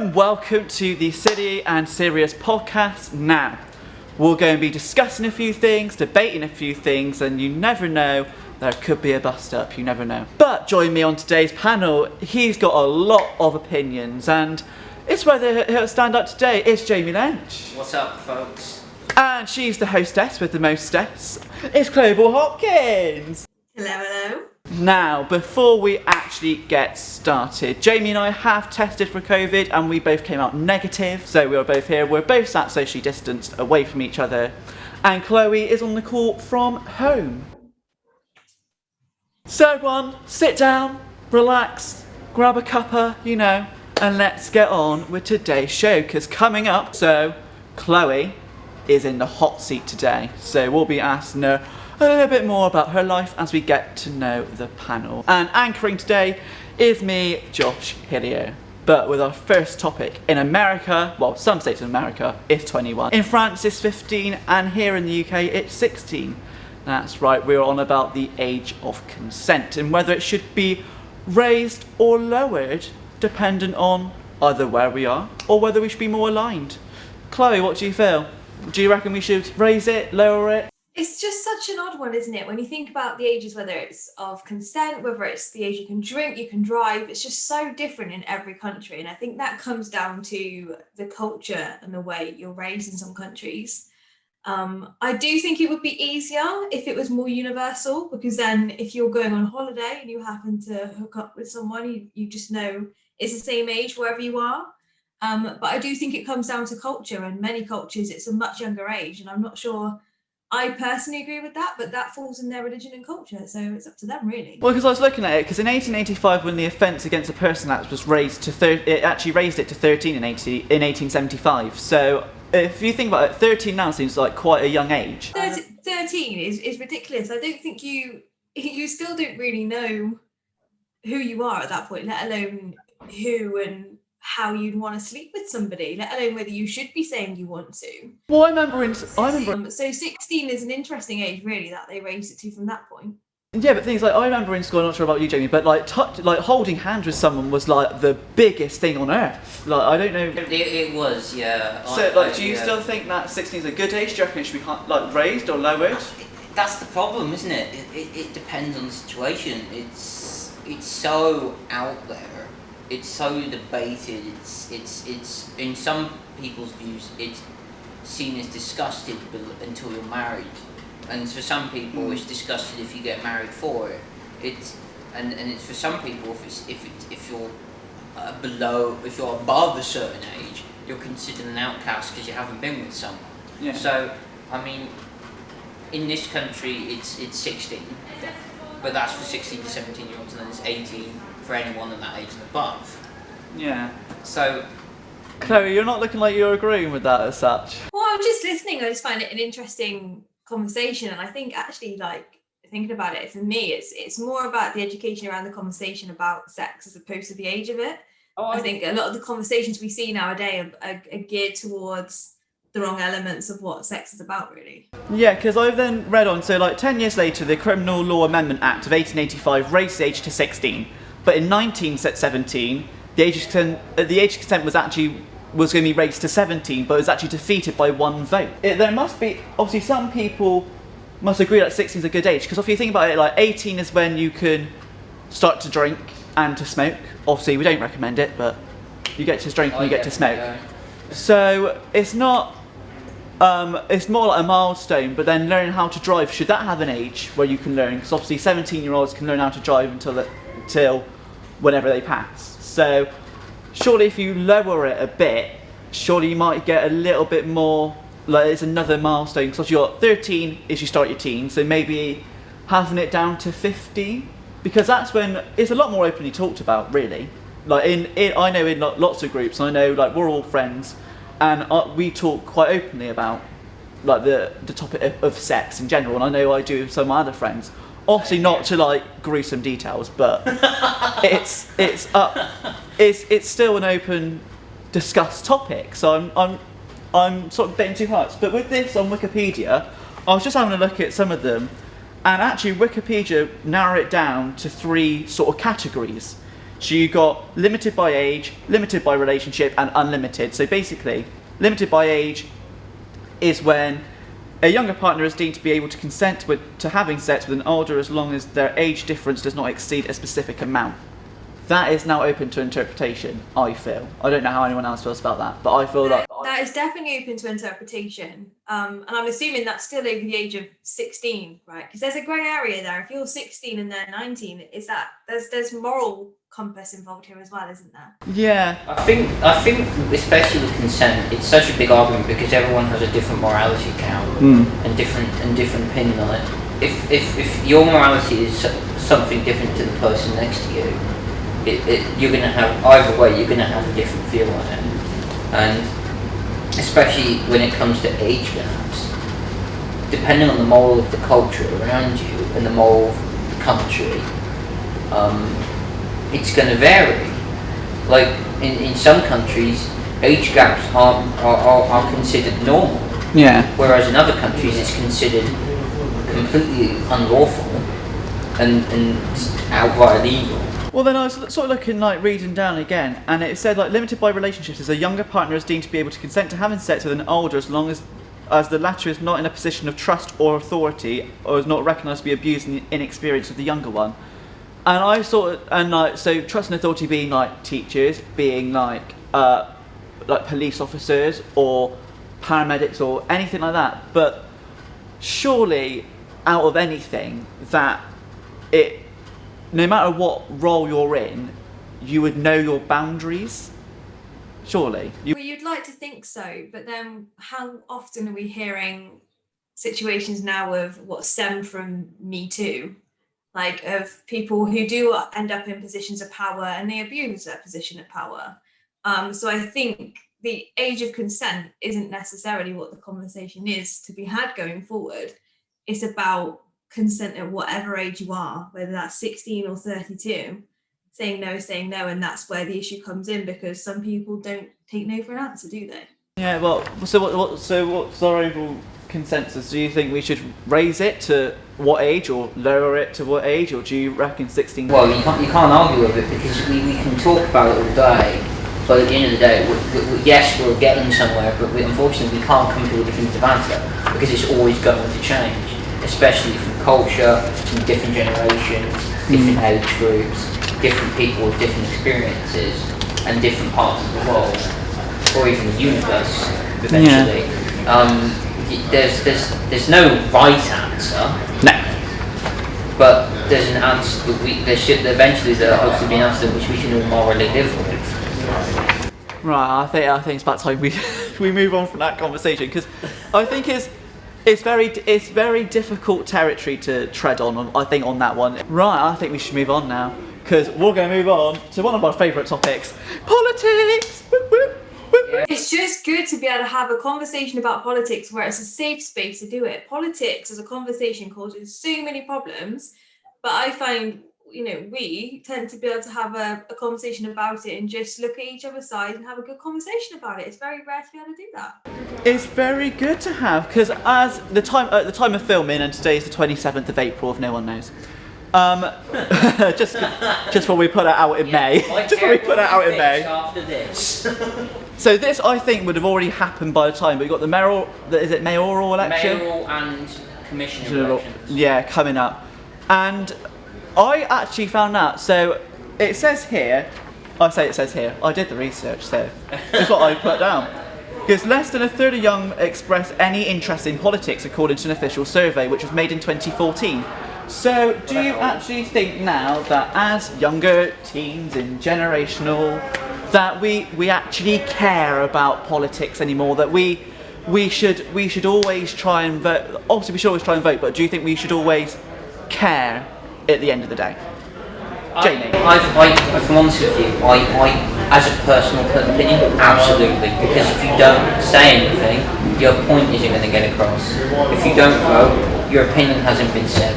and welcome to the Silly and Serious podcast. Now, we're going to be discussing a few things, debating a few things, and you never know, there could be a bust up, you never know. But join me on today's panel, he's got a lot of opinions, and it's whether he'll stand up today. It's Jamie Lench. What's up, folks? And she's the hostess with the mostess. It's Chloe Ball-Hopkins. Hello, hello. Now, before we actually get started, Jamie and I have tested for COVID and we both came out negative. So we were both here, we're both sat socially distanced away from each other. And Chloe is on the call from home. So everyone, sit down, relax, grab a cuppa, and let's get on with today's show. Because coming up, Chloe is in the hot seat today. So we'll be asking her a little bit more about her life as we get to know the panel. And anchoring today is me, Josh Hillier. But with our first topic, in America, well, some states in America, it's 21. In France, it's 15, and here in the UK, it's 16. That's right, we're on about the age of consent and whether it should be raised or lowered, dependent on either where we are or whether we should be more aligned. Chloe, what do you feel? Do you reckon we should raise it, lower it? It's just such an odd one, isn't it? When you think about the ages, whether it's of consent, whether it's the age you can drink, you can drive, it's just so different in every country. And I think that comes down to the culture and the way you're raised in some countries. I do think it would be easier if it was more universal, because then if you're going on holiday and you happen to hook up with someone, you just know it's the same age wherever you are. But I do think it comes down to culture, and many cultures it's a much younger age, and I'm not sure I personally agree with that, but that falls in their religion and culture, so it's up to them, really. Well, because I was looking at it, because in 1885, when the Offence Against a Person Act was raised to it actually raised it to 13 in 1875. So if you think about it, 13 now seems like quite a young age. 13 is ridiculous. I don't think you still don't really know who you are at that point, let alone who and how you'd want to sleep with somebody, let alone whether you should be saying you want to. Well, I remember. So 16 is an interesting age, really, that they raised it to from that point. Yeah, but things like I remember in school. I'm not sure about you, Jamie, but like holding hands with someone was like the biggest thing on earth. Like I don't know. It was, yeah. So, do you still think that 16 is a good age? Do you reckon it should be raised or lowered? That's the problem, isn't it? It depends on the situation. It's so out there. It's so debated. It's in some people's views, it's seen as disgusting until you're married, and for some people, it's disgusting if you get married for it. It's for some people, if you're if you're above a certain age, you're considered an outcast because you haven't been with someone. Yeah. So, I mean, in this country, it's 16, but that's for 16 to 17-year-olds, and then it's 18 for anyone at that age and above. Yeah. So, Chloe, you're not looking like you're agreeing with that as such. Well, I'm just listening. I just find it an interesting conversation, and I think actually, like, thinking about it, for me, it's more about the education around the conversation about sex as opposed to the age of it. I think a lot of the conversations we see nowadays are geared towards the wrong elements of what sex is about, really. Yeah, because I've then read on, 10 years later, the Criminal Law Amendment Act of 1885 raised the age to 16. But in 1917, the age of consent was going to be raised to 17, but it was actually defeated by one vote. There must be, obviously, some people must agree that 16 is a good age, because if you think about it, like 18 is when you can start to drink and to smoke. Obviously, we don't recommend it, but you get to drink and you get to smoke. Yeah. So it's not. It's more like a milestone, but then learning how to drive, should that have an age where you can learn? Because obviously 17-year-olds can learn how to drive until whenever they pass. So surely if you lower it a bit, surely you might get a little bit more, like it's another milestone. Because you're 13 is you start your teens, so maybe having it down to 15, because that's when it's a lot more openly talked about, really. Like I know in lots of groups, I know like we're all friends, and we talk quite openly about like the topic of sex in general, and I know I do with some of my other friends. Obviously not to like gruesome details, but it's still an open discussed topic. So I'm sort of betting two hearts. But with this on Wikipedia, I was just having a look at some of them, and actually Wikipedia narrowed it down to 3 sort of categories. So you got limited by age, limited by relationship, and unlimited. So basically, limited by age is when a younger partner is deemed to be able to consent to having sex with an older as long as their age difference does not exceed a specific amount. That is now open to interpretation, I feel. I don't know how anyone else feels about that, but I feel like... That is definitely open to interpretation. And I'm assuming that's still over the age of 16, right? Because there's a grey area there. If you're 16 and they're 19, is that... There's moral compass involved here as well, isn't there? Yeah. I think especially with consent, it's such a big argument because everyone has a different morality count and different opinion on it. If your morality is something different to the person next to you, you're going to have, either way, you're going to have a different feel on it. And especially when it comes to age gaps, depending on the moral of the culture around you and the moral of the country, it's going to vary. Like in some countries, age gaps are considered normal. Yeah. Whereas in other countries, it's considered completely unlawful and outright illegal. Well, then I was sort of looking, like, reading down again, and it said, like, limited by relationships is a younger partner is deemed to be able to consent to having sex with an older as long as the latter is not in a position of trust or authority or is not recognised to be abusing the inexperience of the younger one. And I so trust and authority being, like, teachers, being, like police officers or paramedics or anything like that. But surely, out of anything, that no matter what role you're in, you would know your boundaries. Surely. Well, you'd like to think so, but then how often are we hearing situations now of what stem from Me Too? Like, of people who do end up in positions of power and they abuse their position of power. So I think the age of consent isn't necessarily what the conversation is to be had going forward. It's about consent at whatever age you are, whether that's 16 or 32, saying no, and that's where the issue comes in, because some people don't take no for an answer, do they? Yeah, well, so what's our overall consensus? Do you think we should raise it to what age or lower it to what age, or do you reckon 16? Well, you can't argue with it because we can talk about it all day, but at the end of the day, yes, we're getting somewhere, but unfortunately we can't come to a definitive answer because it's always going to change, especially from culture, from different generations, different age groups, different people with different experiences, and different parts of the world, or even the universe, eventually. Yeah. There's no right answer. No. But there's an answer there'll hopefully be an answer which we can all morally live with. Right, I think it's about time we move on from that conversation, because I think it's very difficult territory to tread on. I think on that one. Right, I think we should move on now, because we're going to move on to one of our favourite topics: politics. Whoop, whoop, whoop. It's just good to be able to have a conversation about politics where it's a safe space to do it. Politics as a conversation causes so many problems, but I find, we tend to be able to have a conversation about it and just look at each other's side and have a good conversation about it. It's very rare to be able to do that. It's very good to have, because at the time of filming, and today is the 27th of April, if no one knows. Just when we put it out in May. Just when we put it out in May. After this. So this, I think, would have already happened by the time we got the mayoral election? Mayoral and commissioner elections. Yeah, coming up. And I actually found out, so it says here, I did the research, so it's what I put down. Because less than a third of young express any interest in politics, according to an official survey, which was made in 2014. So do you actually think now that as younger teens in generational, that we actually care about politics anymore, that we should always try and vote? Obviously we should always try and vote, but do you think we should always care at the end of the day? Jamie? If I'm honest with you, I as a personal opinion, absolutely, because if you don't say anything, your point isn't going to get across. If you don't vote, your opinion hasn't been said.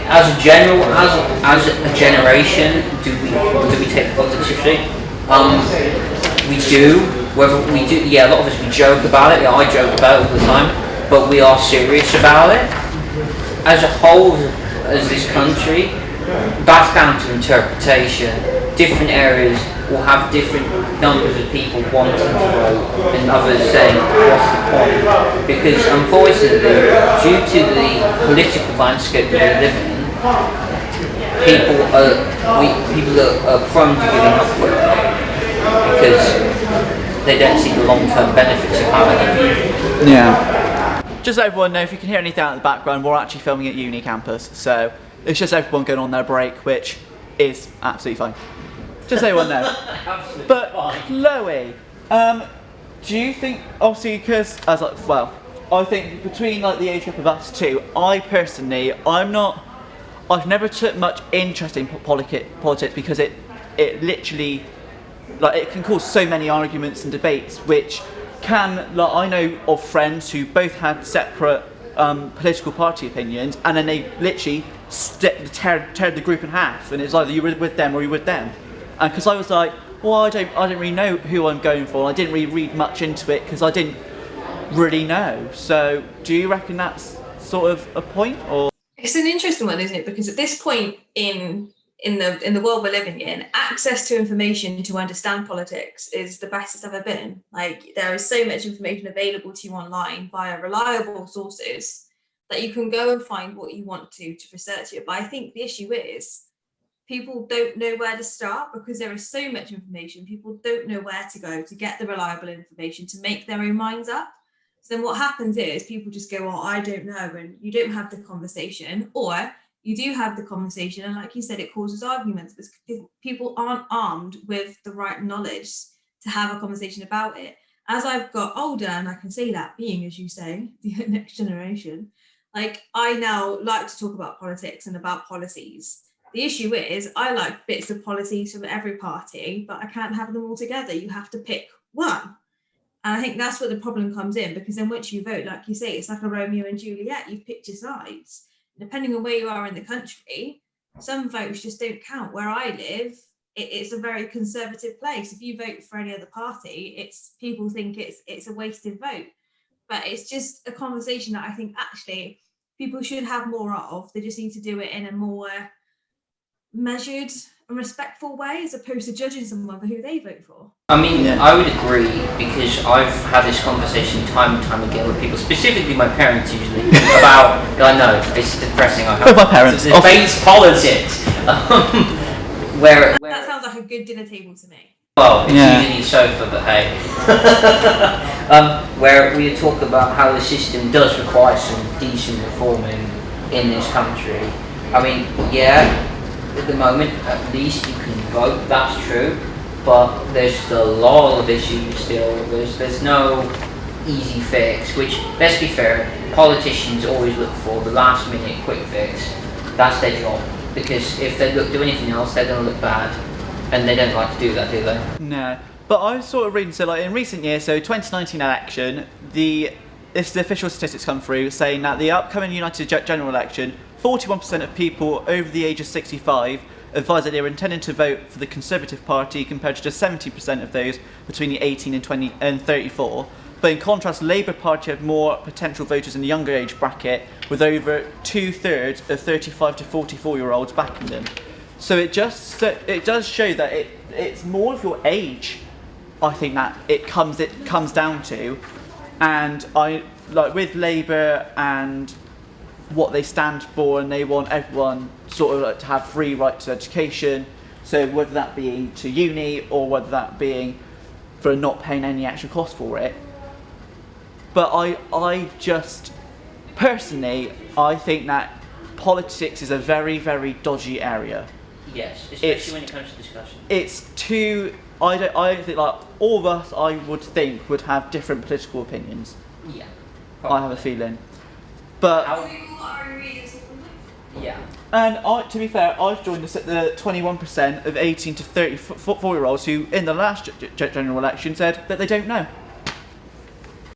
As a generation, do we take politics seriously? We do. Whether we do, a lot of us we joke about it. I joke about it all the time, but we are serious about it. As a whole, as this country, that's down to interpretation. Different areas will have different numbers of people wanting to vote and others saying, what's the point? Because unfortunately, due to the political landscape that we live in, people are prone to giving up quickly because they don't see the long-term benefits of having it. Yeah. Just so everyone know, if you can hear anything out in the background, we're actually filming at uni campus, so it's just everyone going on their break, which is absolutely fine. Just so everyone know. But Chloe, do you think, obviously, because I think between like the age group of us two, I personally, I've never took much interest in politics because it literally, like, it can cause so many arguments and debates, which can, like, I know of friends who both had separate political party opinions, and then they literally tear the group in half, and it's either you were with them or you were with them. And because I was like, well, I don't really know who I'm going for. I didn't really read much into it because I didn't really know. So, do you reckon that's sort of a point, or? It's an interesting one, isn't it? Because at this point in the world we're living in, access to information to understand politics is the best it's ever been. Like, there is so much information available to you online via reliable sources that you can go and find what you want to research it. But I think the issue is people don't know where to start because there is so much information. People don't know where to go to get the reliable information to make their own minds up. So then what happens is people just go, well, I don't know, and you don't have the conversation, or you do have the conversation, and like you said, it causes arguments because people aren't armed with the right knowledge to have a conversation about it. As I've got older, and I can say that being, as you say, the next generation, like, I now like to talk about politics and about policies. The issue is I like bits of policies from every party, but I can't have them all together. You have to pick one. And I think that's where the problem comes in, because then once you vote, like you say, it's like a Romeo and Juliet. You've picked your sides. Depending on where you are in the country, some votes just don't count. Where I live, it's a very conservative place. If you vote for any other party, people think it's a wasted vote. But it's just a conversation that I think actually people should have more of. They just need to do it in a more measured and respectful way, as opposed to judging someone for who they vote for. I mean, yeah. I would agree, because I've had this conversation time and time again with people, specifically my parents usually, about, I know, it's depressing, I have. My parents. Debates politics. Where that sounds like a good dinner table to me. Well, it's usually sofa, but hey. Where we talk about how the system does require some decent reforming in this country. I mean, yeah, at the moment, at least you can vote, that's true, but there's still a lot of issues still. There's no easy fix, which, let's be fair, politicians always look for the last minute quick fix. That's their job, because if they do anything else, they're going to look bad, and they don't like to do that, do they? No, but I was sort of reading, so like in recent years, so 2019 election, the official statistics come through saying that the upcoming United General Election, 41% of people over the age of 65 advised that they were intending to vote for the Conservative Party, compared to just 70% of those between the 18 and 34. But in contrast, Labour Party had more potential voters in the younger age bracket, with over 2/3 of 35 to 44-year-olds backing them. So it does show that it's more of your age, I think, that it comes down to. And I like with Labour and what they stand for, and they want everyone sort of like to have free right to education. So whether that being to uni or whether that being for not paying any extra cost for it. But I just personally, I think that politics is a very, very dodgy area. Yes, especially when it comes to discussion. It's too. I don't think, like, all of us, I would think, would have different political opinions. Yeah. Probably. I have a feeling. But yeah. And to be fair, I've joined the 21% of 18 to 34-year-olds who, in the last general election, said that they don't know.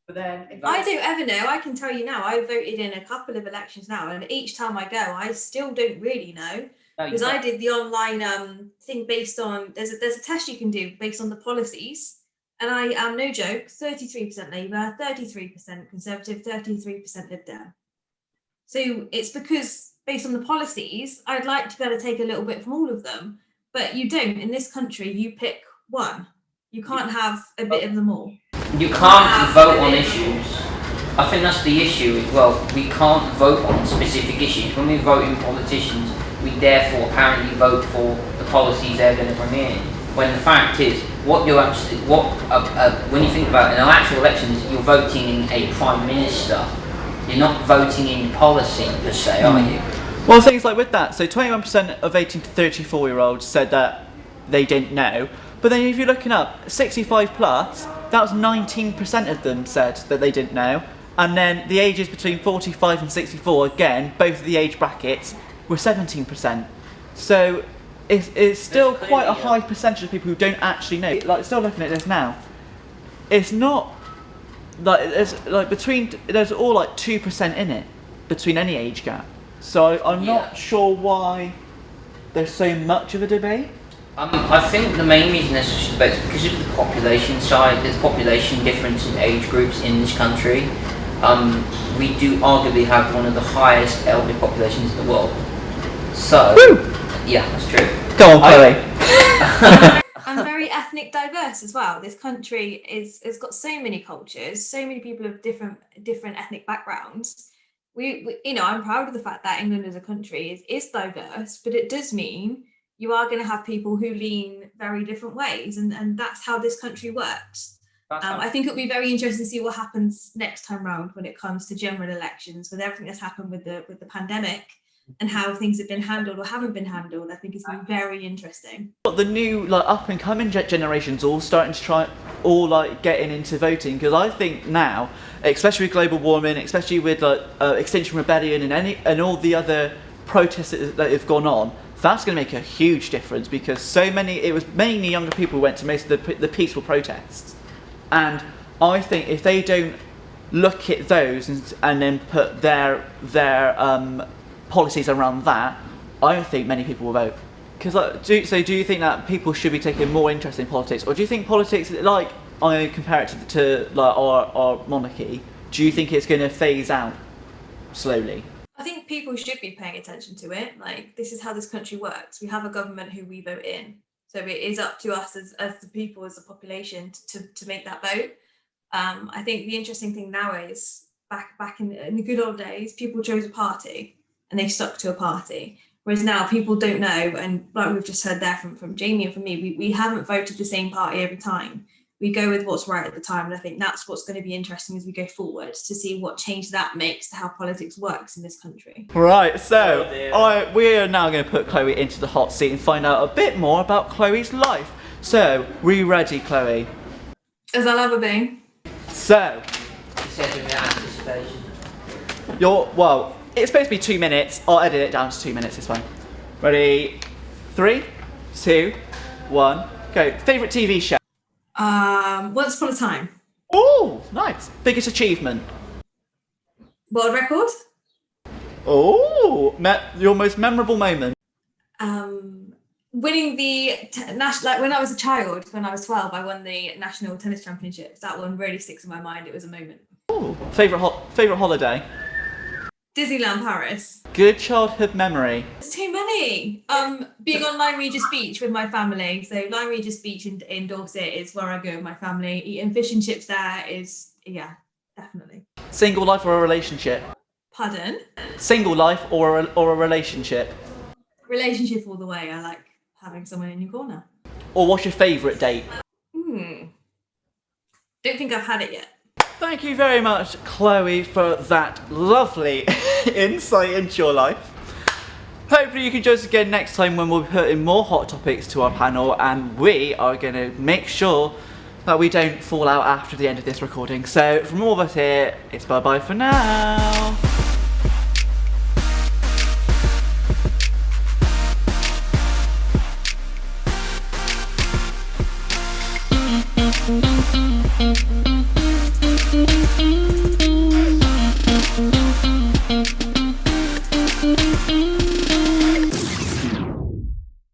But then, I don't ever know. I can tell you now, I voted in a couple of elections now, and each time I go, I still don't really know. Because I did the online thing based on, there's a test you can do based on the policies, and I am, no joke, 33% Labour, 33% Conservative, 33% Lib Dem. So it's because based on the policies, I'd like to be able to take a little bit from all of them. But you don't. In this country, you pick one. You can't have a bit of them all. You can't vote on issues. I think that's the issue as well. We can't vote on specific issues. When we vote in politicians, we therefore apparently vote for the policies they're going to bring in. When the fact is, when you think about it, in actual elections, you're voting in a prime minister. You're not voting in policy per se, are you? Well, things like with that, so 21% of 18 to 34-year-olds said that they didn't know. But then if you're looking up 65 plus, that was 19% of them said that they didn't know. And then the ages between 45 and 64, again, both of the age brackets were 17%. So it's still quite a high percentage of people who don't actually know. Like, still looking at this now, it's not like there's all like 2% in it between any age gap. So I'm not sure why there's so much of a debate. I think the main reason there's such a debate is because of the population side. There's population difference in age groups in this country. We do arguably have one of the highest elderly populations in the world. So, yeah, that's true. Go on, Chloe. And very ethnic diverse as well. This country has got so many cultures, so many people of different ethnic backgrounds. We I'm proud of the fact that England as a country is diverse, but it does mean you are going to have people who lean very different ways, and that's how this country works. I think it'll be very interesting to see what happens next time round when it comes to general elections, with everything that's happened with the pandemic and how things have been handled or haven't been handled. I think it's going to be very interesting. The new up and coming generations all starting to getting into voting, because I think now, especially with global warming, especially with Extinction Rebellion and all the other protests that have gone on, that's going to make a huge difference, because it was mainly younger people who went to most of the peaceful protests. And I think if they don't look at those and then put their policies around that, I don't think many people will vote. Because do you think that people should be taking more interest in politics, or do you think politics, like I compare it to our monarchy, do you think it's going to phase out slowly? I think people should be paying attention to it. Like, this is how this country works. We have a government who we vote in. So it is up to us as the people, as the population, to make that vote. I think the interesting thing now is back in the good old days, people chose a party and they stuck to a party. Whereas now people don't know, and like we've just heard there from Jamie and from me, we haven't voted the same party every time. We go with what's right at the time, and I think that's what's going to be interesting as we go forward, to see what change that makes to how politics works in this country. Right, so we are now going to put Chloe into the hot seat and find out a bit more about Chloe's life. So, are you ready, Chloe? As I'll ever be. So, Anticipation. it's supposed to be 2 minutes. I'll edit it down to 2 minutes, it's fine. Ready? 3, 2, 1, go. Favourite TV show? Once Upon a Time. Oh, nice. Biggest achievement? World record. Oh, your most memorable moment? Winning the national, when I was a child, when I was 12, I won the national tennis championships. That one really sticks in my mind. It was a moment. Oh, favourite holiday? Disneyland Paris. Good childhood memory? There's too many. Being on Lyme Regis Beach with my family. So Lyme Regis Beach in Dorset is where I go with my family. Eating fish and chips there is, definitely. Single life or a relationship? Pardon? Single life or a relationship? Relationship all the way. I like having someone in your corner. Or what's your favourite date? Don't think I've had it yet. Thank you very much, Chloe, for that lovely insight into your life. Hopefully you can join us again next time when we'll be putting more hot topics to our panel, and we are going to make sure that we don't fall out after the end of this recording. So from all of us here, it's bye-bye for now. Mm-hmm.